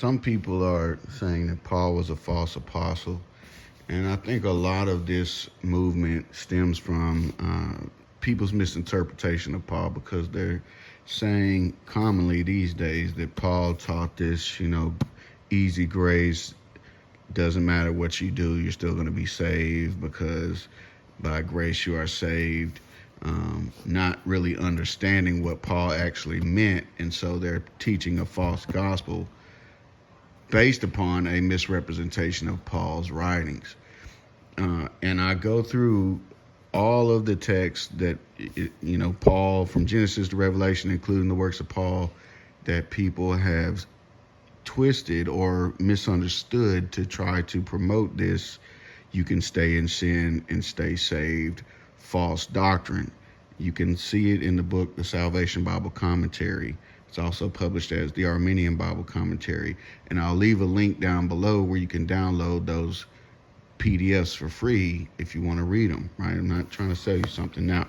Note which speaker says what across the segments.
Speaker 1: some people are saying that Paul was a false apostle, and I think a lot of this movement stems from people's misinterpretation of Paul, because they're saying commonly these days that Paul taught this, easy grace, doesn't matter what you do, you're still going to be saved because by grace you are saved. Not really understanding what Paul actually meant, and so they're teaching a false gospel based upon a misrepresentation of Paul's writings. And I go through all of the texts that, Paul, from Genesis to Revelation, including the works of Paul, that people have twisted or misunderstood to try to promote this "you can stay in sin and stay saved" false doctrine. You can see it in the book, The Salvation Bible Commentary. It's also published as the Arminian Bible Commentary. And I'll leave a link down below where you can download those PDFs for free if you want to read them, right? I'm not trying to sell you something now.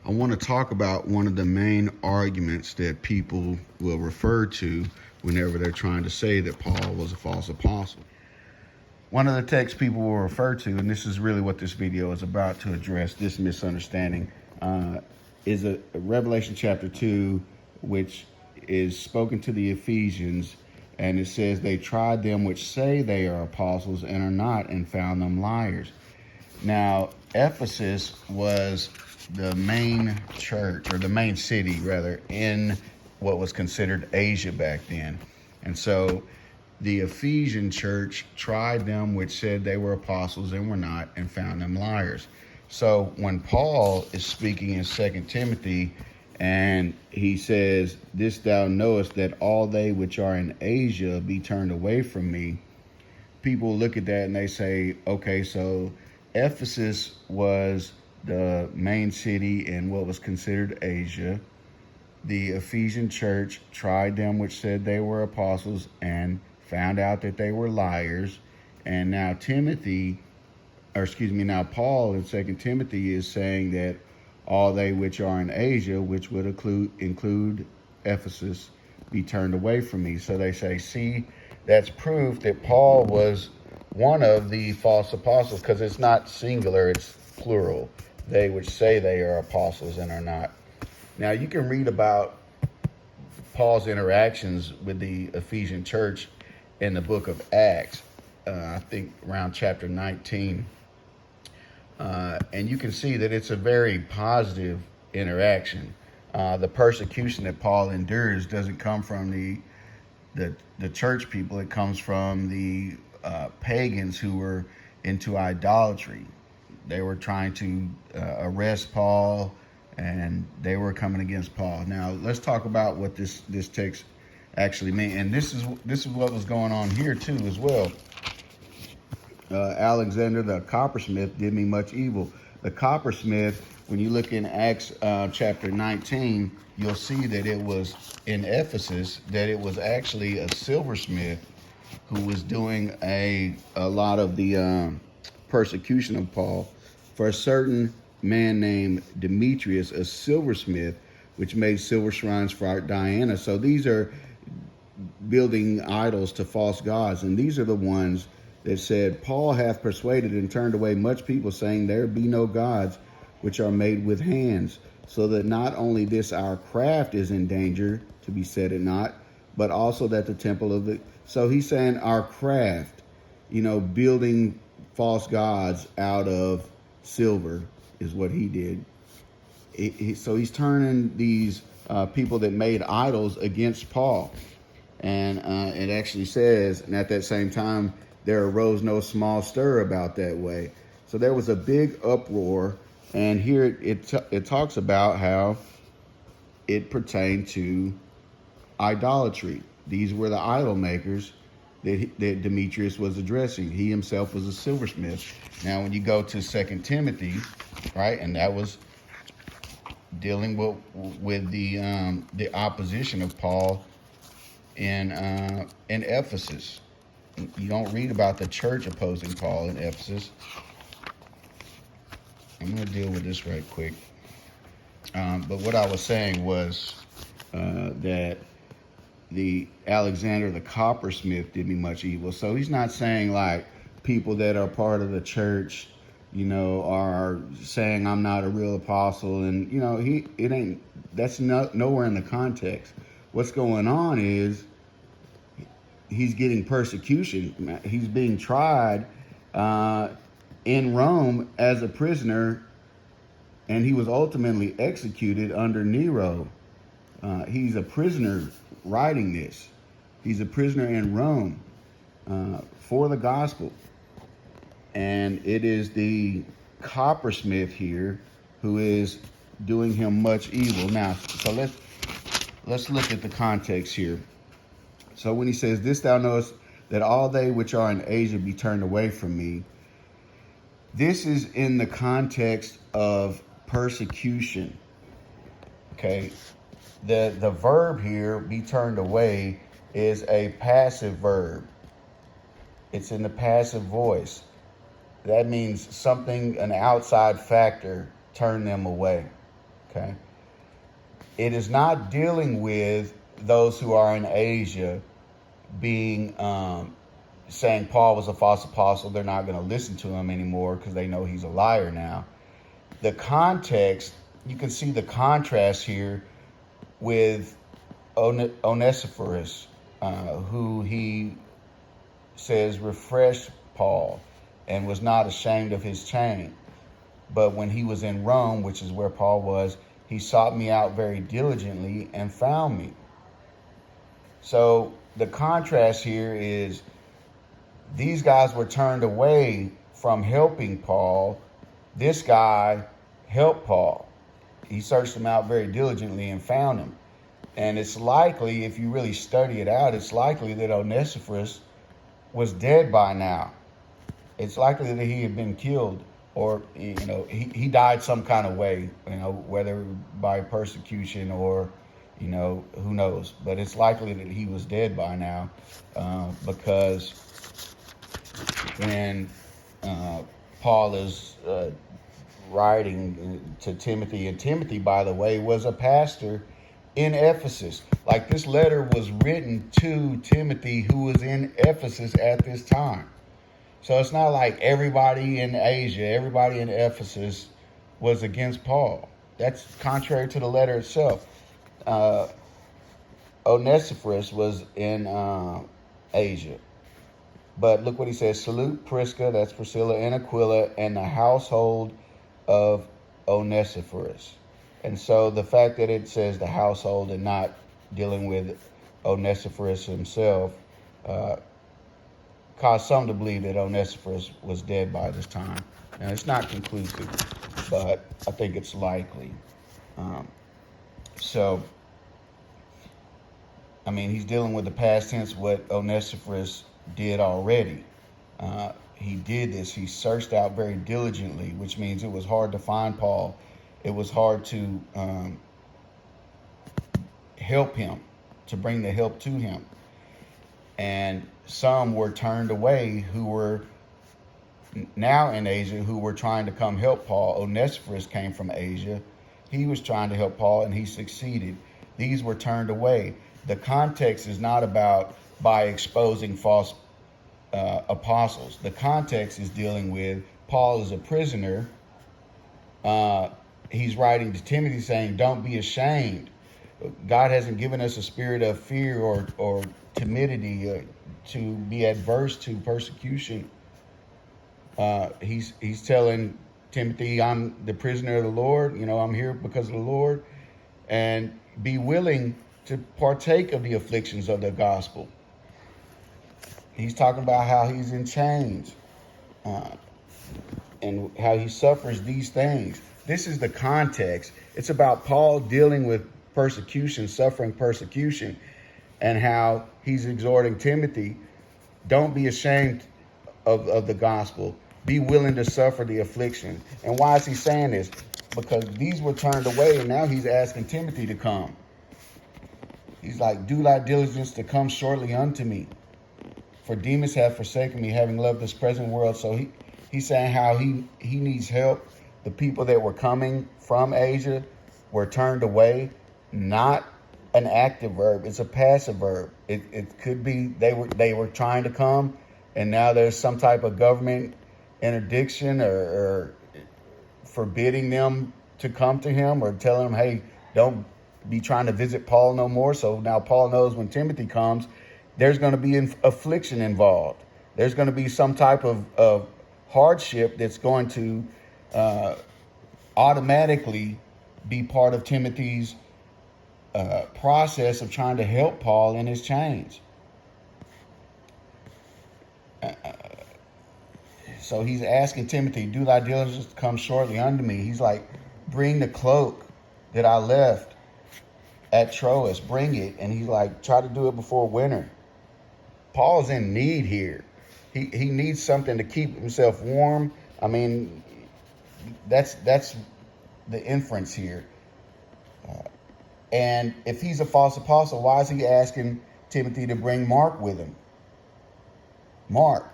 Speaker 1: I want to talk about one of the main arguments that people will refer to whenever they're trying to say that Paul was a false apostle. One of the texts people will refer to, and this is really what this video is about to address this misunderstanding, is a Revelation chapter 2, which is spoken to the Ephesians, and it says, "They tried them which say they are apostles and are not, and found them liars." Now, Ephesus was the main church, or the main city rather, in what was considered Asia back then. And so the Ephesian church tried them which said they were apostles and were not, and found them liars. So when Paul is speaking in 2 Timothy, and he says, "This thou knowest, that all they which are in Asia be turned away from me," people look at that and they say, okay, so Ephesus was the main city in what was considered Asia. The Ephesian church tried them which said they were apostles and found out that they were liars. And now now Paul in 2 Timothy is saying that all they which are in Asia, which would include Ephesus, be turned away from me. So they say, see, that's proof that Paul was one of the false apostles, because it's not singular, it's plural. They which say they are apostles and are not. Now you can read about Paul's interactions with the Ephesian church in the book of Acts, I think around chapter 19. And you can see that it's a very positive interaction. The persecution that Paul endures doesn't come from the church people. It comes from the pagans who were into idolatry. They were trying to arrest Paul, and they were coming against Paul. Now let's talk about what this text actually means. And this is what was going on here too as well. Alexander the coppersmith did me much evil. The coppersmith, when you look in Acts chapter 19, you'll see that it was in Ephesus, that it was actually a silversmith who was doing a lot of the persecution of Paul. For a certain man named Demetrius, a silversmith, which made silver shrines for Diana. So these are building idols to false gods, and these are the ones that said, "Paul hath persuaded and turned away much people, saying, there be no gods which are made with hands, so that not only this our craft is in danger to be set at naught, but also that the temple of the..." So he's saying our craft, building false gods out of silver is what he did. So he's turning these people that made idols against Paul. And it actually says, and at that same time, there arose no small stir about that way. So there was a big uproar. And here it talks about how it pertained to idolatry. These were the idol makers that Demetrius was addressing. He himself was a silversmith. Now, when you go to 2 Timothy, right, and that was dealing with the opposition of Paul in Ephesus. You don't read about the church opposing Paul in Ephesus. I'm going to deal with this right quick. But what I was saying was that the Alexander the coppersmith did me much evil. So he's not saying like people that are part of the church, are saying I'm not a real apostle, and it ain't. That's nowhere in the context. What's going on is he's getting persecution. He's being tried in Rome as a prisoner, and he was ultimately executed under Nero. He's a prisoner writing this. He's a prisoner in Rome for the gospel. And it is the coppersmith here who is doing him much evil. Now, so let's look at the context here. So when he says, "This thou knowest, that all they which are in Asia be turned away from me," this is in the context of persecution. Okay, the verb here, "be turned away," is a passive verb. It's in the passive voice. That means something, an outside factor, turned them away. Okay, it is not dealing with those who are in Asia being saying Paul was a false apostle. They're not going to listen to him anymore because they know he's a liar now. The context, you can see the contrast here with Onesiphorus, who he says refreshed Paul and was not ashamed of his chain. But when he was in Rome, which is where Paul was, he sought me out very diligently and found me. So the contrast here is these guys were turned away from helping Paul. This guy helped Paul. He searched him out very diligently and found him. And it's likely, if you really study it out, it's likely that Onesiphorus was dead by now. It's likely that he had been killed, or he died some kind of way, whether by persecution or who knows. But it's likely that he was dead by now, because when Paul is writing to Timothy, and Timothy, by the way, was a pastor in Ephesus. Like, this letter was written to Timothy, who was in Ephesus at this time. So it's not like everybody in Asia, everybody in Ephesus was against Paul. That's contrary to the letter itself. Onesiphorus was in Asia. But look what he says: "Salute Prisca," that's Priscilla, "and Aquila, and the household of Onesiphorus." And so the fact that it says the household and not dealing with Onesiphorus himself caused some to believe that Onesiphorus was dead by this time. Now, it's not conclusive, but I think it's likely. He's dealing with the past tense, what Onesiphorus did already. He did this. He searched out very diligently, which means it was hard to find Paul. It was hard to help him, to bring the help to him. And some were turned away who were now in Asia, who were trying to come help Paul. Onesiphorus came from Asia. He was trying to help Paul, and he succeeded. These were turned away. The context is not about by exposing false apostles. The context is dealing with Paul is a prisoner. He's writing to Timothy saying, don't be ashamed. God hasn't given us a spirit of fear or timidity to be adverse to persecution. He's telling Timothy, I'm the prisoner of the Lord. I'm here because of the Lord. And be willing to partake of the afflictions of the gospel. He's talking about how he's in chains and how he suffers these things. This is the context. It's about Paul dealing with persecution, suffering persecution, and how he's exhorting Timothy, don't be ashamed of the gospel. Be willing to suffer the affliction. And why is he saying this? Because these were turned away, and now he's asking Timothy to come. He's like, do thy diligence to come shortly unto me. For Demas hath forsaken me, having loved this present world. So he's saying how he needs help. The people that were coming from Asia were turned away, not an active verb. It's a passive verb. It could be they were trying to come, and now there's some type of government interdiction or forbidding them to come to him, or telling them, hey, don't be trying to visit Paul no more. So now Paul knows when Timothy comes, there's going to be affliction involved. There's going to be some type of hardship that's going to automatically be part of Timothy's process of trying to help Paul in his change. So he's asking Timothy, do thy diligence to come shortly unto me. He's like, bring the cloak that I left at Troas, bring it. And he's like, try to do it before winter. Paul's in need here. He needs something to keep himself warm. I mean, that's the inference here. And if he's a false apostle, why is he asking Timothy to bring Mark with him? Mark,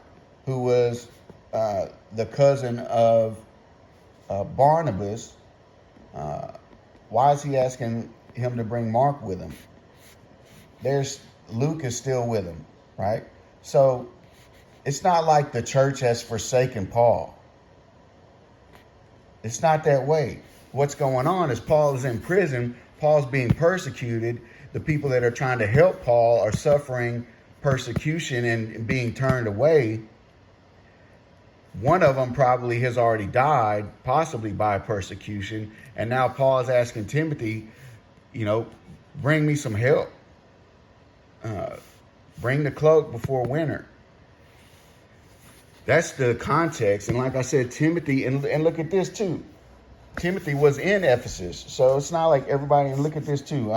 Speaker 1: who was the cousin of Barnabas, why is he asking him to bring Mark with him? Luke is still with him, right? So it's not like the church has forsaken Paul. It's not that way. What's going on is Paul is in prison. Paul's being persecuted. The people that are trying to help Paul are suffering persecution and being turned away. One of them probably has already died, possibly by persecution. And now Paul is asking Timothy, bring me some help. Bring the cloak before winter. That's the context. And like I said, Timothy, and look at this too. Timothy was in Ephesus. So it's not like everybody, and look at this too.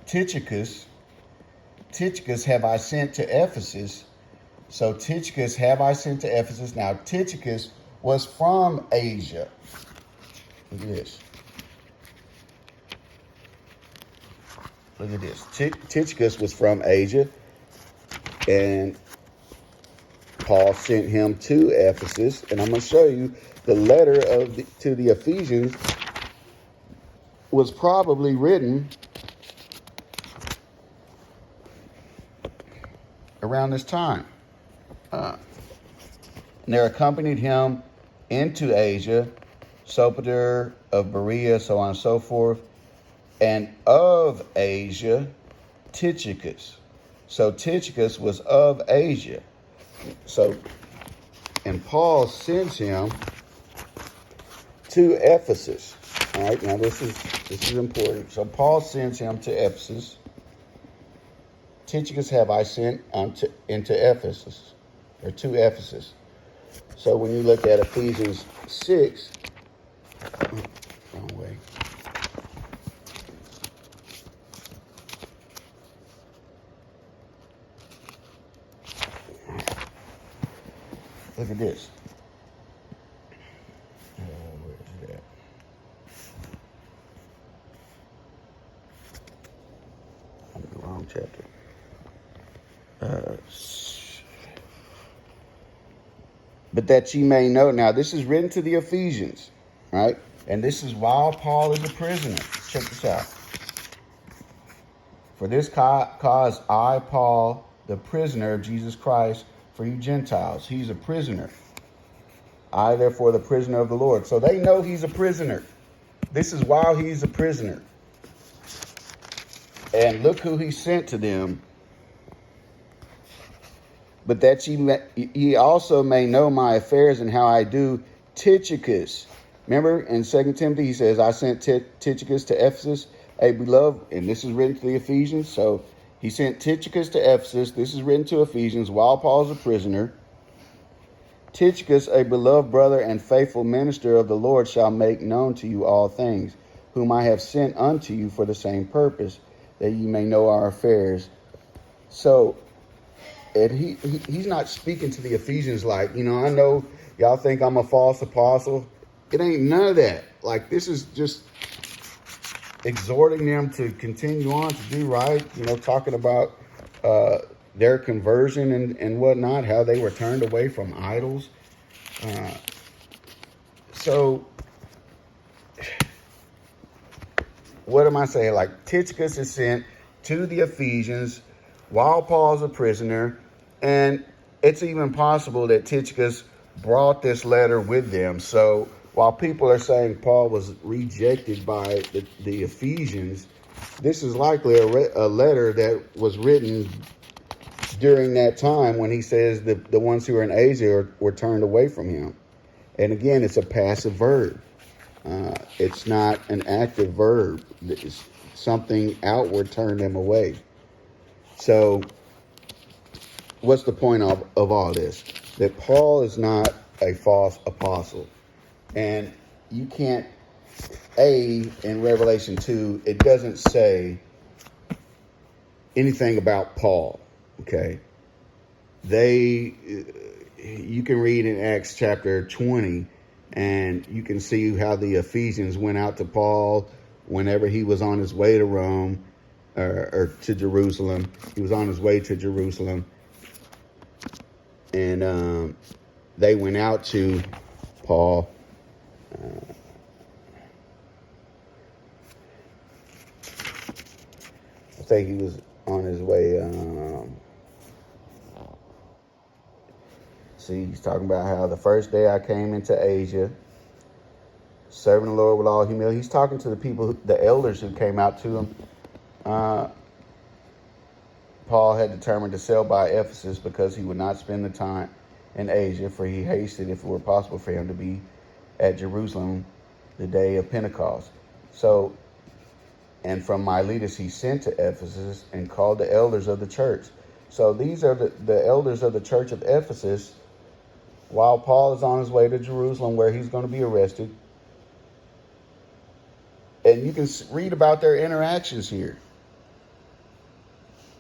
Speaker 1: Tychicus have I sent to Ephesus. So Tychicus have I sent to Ephesus. Now Tychicus was from Asia. Look at this. Look at this. Tychicus was from Asia, and Paul sent him to Ephesus. And I'm going to show you the letter to the Ephesians was probably written around this time. And there accompanied him into Asia, Sopater of Berea, so on and so forth, and of Asia, Tychicus. So Tychicus was of Asia. So, and Paul sends him to Ephesus. All right, now this is important. So Paul sends him to Ephesus. Tychicus have I sent into Ephesus, or to Ephesus. So when you look at Ephesians 6, wrong way. Look at this. Where is that? I'm in the wrong chapter. But that ye may know. Now, this is written to the Ephesians, right? And this is while Paul is a prisoner. Check this out. For this cause I, Paul, the prisoner of Jesus Christ, for you Gentiles. He's a prisoner. I, therefore, the prisoner of the Lord. So they know he's a prisoner. This is while he's a prisoner. And look who he sent to them. But that ye also may know my affairs and how I do Tychicus. Remember in 2 Timothy, he says, I sent Tychicus to Ephesus, a beloved, and this is written to the Ephesians. So he sent Tychicus to Ephesus. This is written to Ephesians while Paul's a prisoner. Tychicus, a beloved brother and faithful minister of the Lord, shall make known to you all things, whom I have sent unto you for the same purpose, that ye may know our affairs. So, and he's not speaking to the Ephesians like, I know y'all think I'm a false apostle. It ain't none of that. Like, this is just exhorting them to continue on to do right, talking about their conversion and whatnot, how they were turned away from idols. So what am I saying? Like, Tychicus is sent to the Ephesians while Paul's a prisoner, and it's even possible that Tychicus brought this letter with them. So while people are saying Paul was rejected by the Ephesians, this is likely a letter that was written during that time when he says that the ones who are in Asia were turned away from him. And again, it's a passive verb. It's not an active verb. It's something outward turned them away. So what's the point of all this? That Paul is not a false apostle. And you can't, in Revelation 2, it doesn't say anything about Paul, okay? You can read in Acts chapter 20, and you can see how the Ephesians went out to Paul whenever he was on his way to Rome, or to Jerusalem. He was on his way to Jerusalem, and they went out to Paul. I think he was on his way. He's talking about how the first day I came into Asia, serving the Lord with all humility. He's talking to the people, the elders who came out to him. Paul had determined to sail by Ephesus because he would not spend the time in Asia, for he hasted, if it were possible for him, to be at Jerusalem the day of Pentecost. So, and from Miletus he sent to Ephesus and called the elders of the church. So these are the elders of the church of Ephesus, while Paul is on his way to Jerusalem, where he's going to be arrested. And you can read about their interactions here.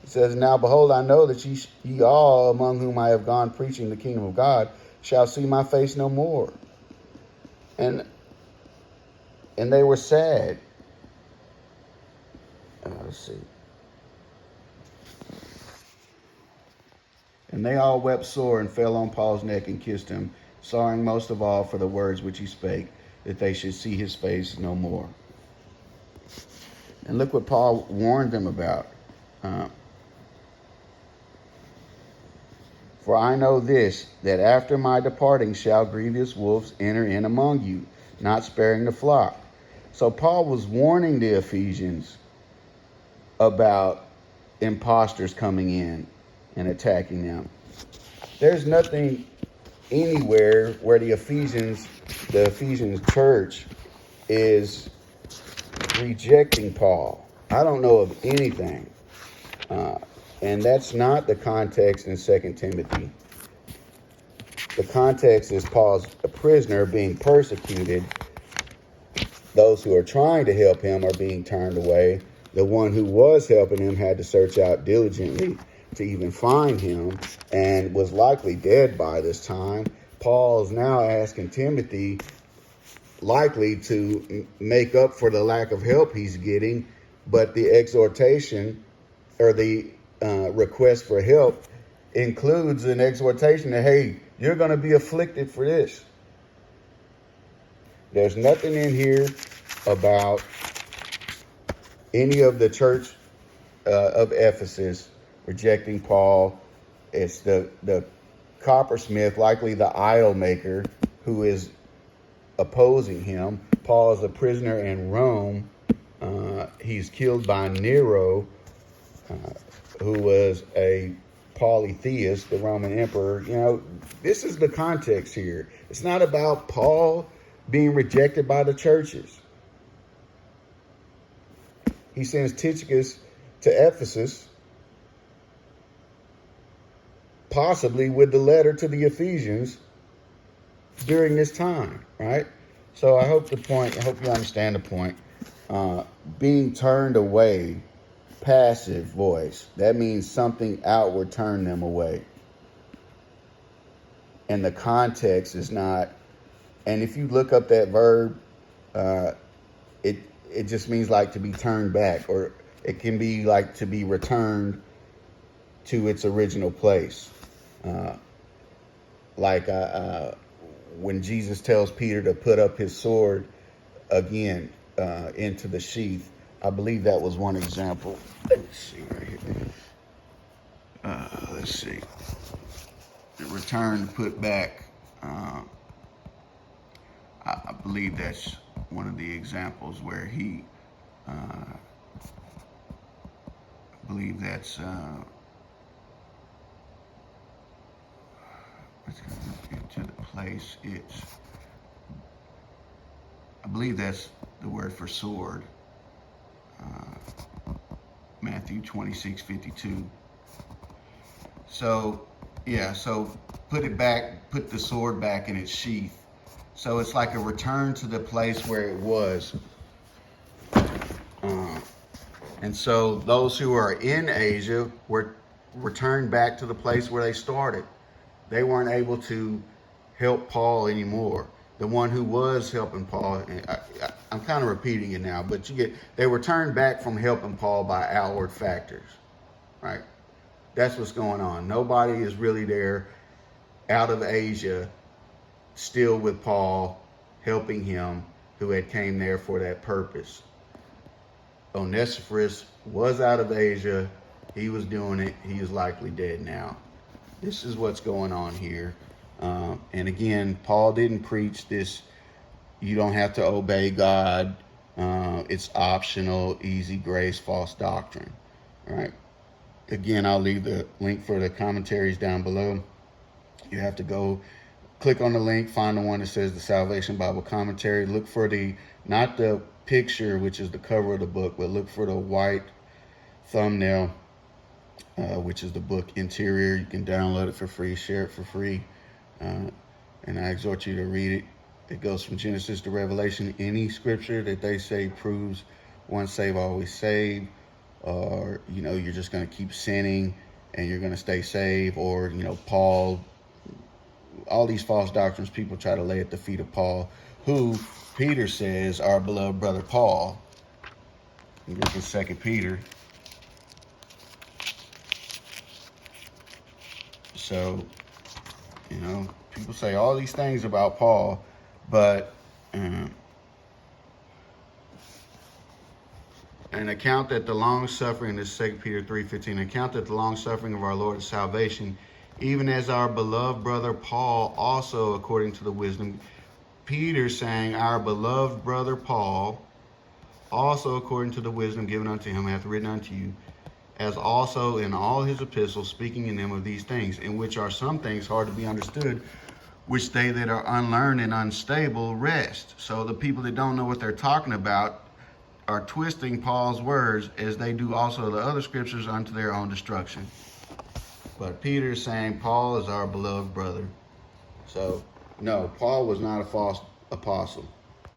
Speaker 1: It says, "Now behold, I know that ye all among whom I have gone preaching the kingdom of God shall see my face no more." And they were sad. Let's see. And they all wept sore and fell on Paul's neck and kissed him, sorrowing most of all for the words which he spake, that they should see his face no more. And look what Paul warned them about. "For I know this, that after my departing shall grievous wolves enter in among you, not sparing the flock." So Paul was warning the Ephesians about imposters coming in and attacking them. There's nothing anywhere where the Ephesian church is rejecting Paul. I don't know of anything. And that's not the context in 2 Timothy. The context is Paul's a prisoner being persecuted. Those who are trying to help him are being turned away. The one who was helping him had to search out diligently to even find him, and was likely dead by this time. Paul is now asking Timothy, likely to make up for the lack of help he's getting, but the exhortation, or the request for help, includes an exhortation that, hey, you're going to be afflicted for this. There's nothing in here about any of the church of Ephesus rejecting Paul. It's the coppersmith, likely the idol maker, who is opposing him. Paul is a prisoner in Rome. He's killed by Nero, who was a polytheist, the Roman emperor. You know, this is the context here. It's not about Paul being rejected by the churches. He sends Tychicus to Ephesus, possibly with the letter to the Ephesians during this time, right? So I hope you understand the point. Being turned away, passive voice, that means something outward turned them away. And the context is not, and if you look up that verb, it just means like to be turned back, or it can be like to be returned to its original place. When Jesus tells Peter to put up his sword again into the sheath, I believe that was one example. Let's see right here. Let's see. The return to put back. I believe that's one of the examples where he. I believe that's. Let's go into the place. I believe that's the word for sword. Matthew 26:52. So, yeah, so put it back, put the sword back in its sheath. So it's like a return to the place where it was. And so those who are in Asia were returned back to the place where they started. They weren't able to help Paul anymore. The one who was helping Paul, I'm kind of repeating it now, but they were turned back from helping Paul by outward factors, right? That's what's going on. Nobody is really there out of Asia still with Paul, helping him, who had came there for that purpose. Onesiphorus was out of Asia. He was doing it. He is likely dead now. This is what's going on here. And again, Paul didn't preach this, you don't have to obey God. It's optional, easy grace, false doctrine. All right. Again, I'll leave the link for the commentaries down below. You have to go click on the link, find the one that says the Salvation Bible Commentary. Look for not the picture, which is the cover of the book, but look for the white thumbnail, which is the book interior. You can download it for free, share it for free. And I exhort you to read it. It goes from Genesis to Revelation. Any scripture that they say proves once saved, always saved, or, you're just going to keep sinning and you're going to stay saved, or, Paul, all these false doctrines people try to lay at the feet of Paul, who Peter says our beloved brother Paul. Look in 2 Peter. So, people say all these things about Paul, but an account that the long suffering, this is 2 Peter 3:15, account that the long suffering of our Lord is salvation, even as our beloved brother Paul also according to the wisdom. Peter saying our beloved brother Paul also according to the wisdom given unto him hath written unto you, as also in all his epistles, speaking in them of these things, in which are some things hard to be understood, which they that are unlearned and unstable rest. So the people that don't know what they're talking about are twisting Paul's words, as they do also the other scriptures, unto their own destruction. But Peter is saying Paul is our beloved brother. So, no, Paul was not a false apostle.